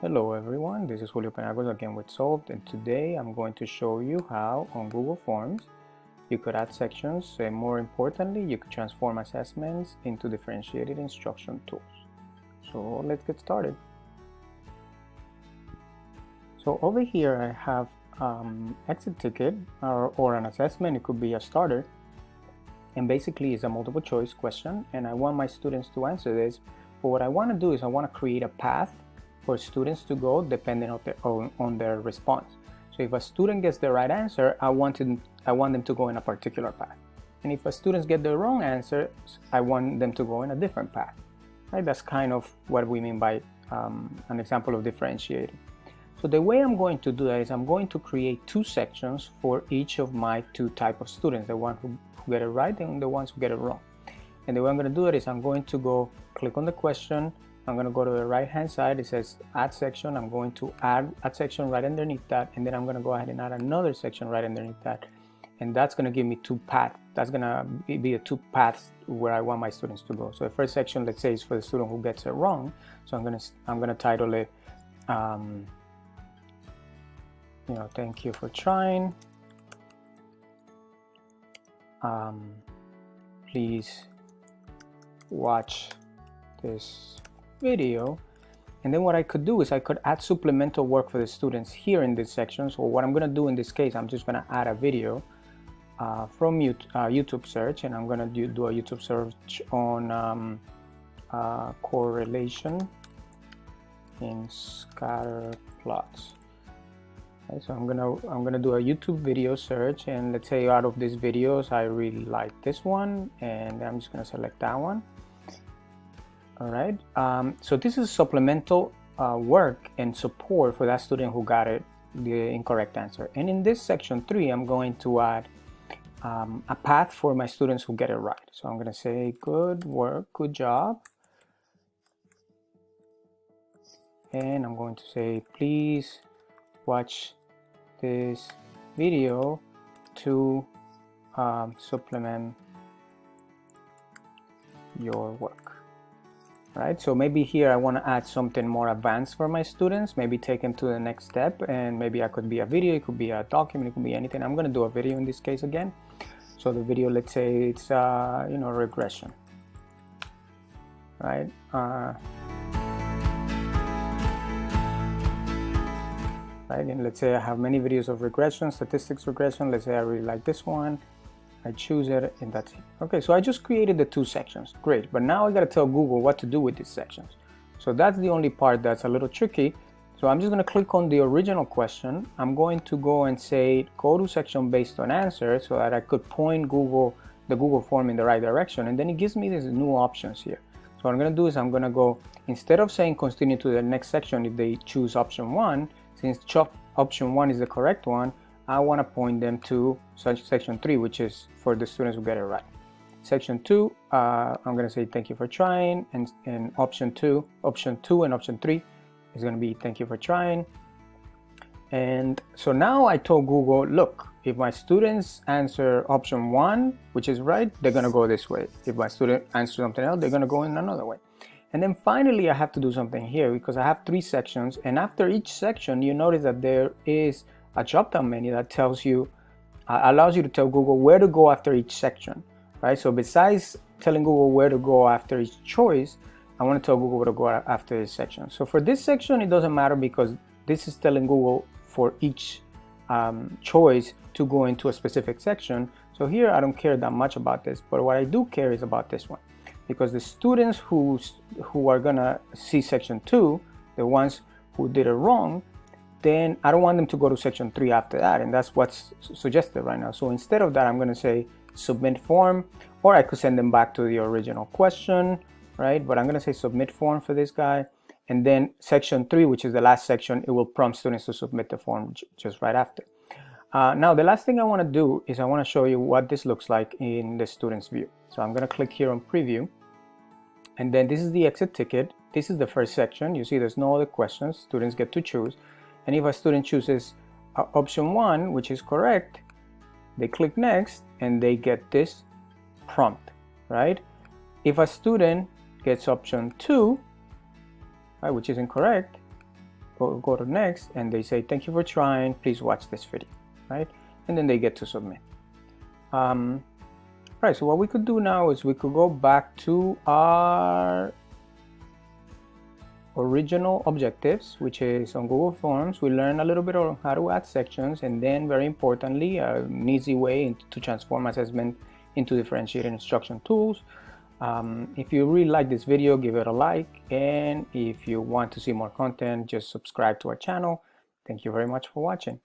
Hello everyone, this is Julio Penagos again with Solved, and today I'm going to show you how on Google Forms you could add sections, and more importantly you could transform assessments into differentiated instruction tools. So let's get started. So over here I have exit ticket or an assessment. It could be a starter, and basically it's a multiple choice question, and I want my students to answer this. But what I want to do is I want to create a path for students to go depending on their response. So if a student gets the right answer, I want them to go in a particular path. And if a student gets the wrong answer, I want them to go in a different path. Right? That's kind of what we mean by an example of differentiating. So the way I'm going to do that is I'm going to create two sections for each of my two types of students, the ones who get it right and the ones who get it wrong. And the way I'm going to do it is I'm going to go click on the question. I'm going to go to the right hand side. It says add section. I'm going to add a section right underneath that, and then I'm going to go ahead and add another section right underneath that, and that's going to give me two paths. That's going to be the two paths where I want my students to go. So the first section, let's say, is for the student who gets it wrong. So I'm going to title it thank you for trying. Please watch this video. And then what I could do is I could add supplemental work for the students here in this section. So what I'm going to do in this case, I'm just going to add a video from YouTube search, and I'm going to do a YouTube search on correlation in scatter plots. Okay, so I'm gonna do a YouTube video search, and let's say out of these videos I really like this one, and I'm just gonna select that one. All right, so this is supplemental work and support for that student who got the incorrect answer. And in this section 3, I'm going to add a path for my students who get it right. So I'm gonna say good work, good job, and I'm going to say please watch this video to supplement your work. Right, so maybe here I want to add something more advanced for my students, maybe take them to the next step, and maybe it could be a video, it could be a document, it could be anything. I'm going to do a video in this case again. So the video, let's say it's regression, right? Right, and let's say I have many videos of regression, statistics regression. Let's say I really like this one, I choose it, and that's it. Okay, so I just created the two sections. Great, but now I got to tell Google what to do with these sections. So that's the only part that's a little tricky. So I'm just going to click on the original question. I'm going to go and say go to section based on answer, so that I could point the Google form in the right direction, and then it gives me these new options here. So what I'm going to do is I'm going to go, instead of saying continue to the next section if they choose option 1, since option 1 is the correct one, I want to point them to section 3, which is for the students who get it right. Section 2, I'm going to say thank you for trying, and option 2 and option 3 is going to be thank you for trying. And so now I told Google, look, if my students answer option 1, which is right, they're going to go this way. If my student answers something else, they're going to go in another way. And then finally I have to do something here because I have 3 sections, and after each section you notice that there is a drop-down menu that tells you, allows you to tell Google where to go after each section, right? So besides telling Google where to go after each choice, I want to tell Google where to go after this section. So for this section, it doesn't matter because this is telling Google for each choice to go into a specific section. So here I don't care that much about this, but what I do care is about this one, because the students who are gonna see section 2, the ones who did it wrong, then I don't want them to go to section 3 after that, and that's what's suggested right now. So instead of that, I'm going to say submit form, or I could send them back to the original question, right? But I'm going to say submit form for this guy, and then section 3, which is the last section, it will prompt students to submit the form just right after. Now the last thing I want to do is I want to show you what this looks like in the student's view. So I'm going to click here on preview, and then this is the exit ticket. This is the first section. You see there's no other questions. Students get to choose. And if a student chooses option 1, which is correct, they click next and they get this prompt, right? If a student gets option 2, right, which is incorrect, go to next, and they say, thank you for trying, please watch this video, right? And then they get to submit. Right, so what we could do now is we could go back to our original objectives, which is on Google Forms. We learn a little bit on how to add sections, and then very importantly, an easy way to transform assessment into differentiated instruction tools. If you really like this video, give it a like, and if you want to see more content, just subscribe to our channel. Thank you very much for watching.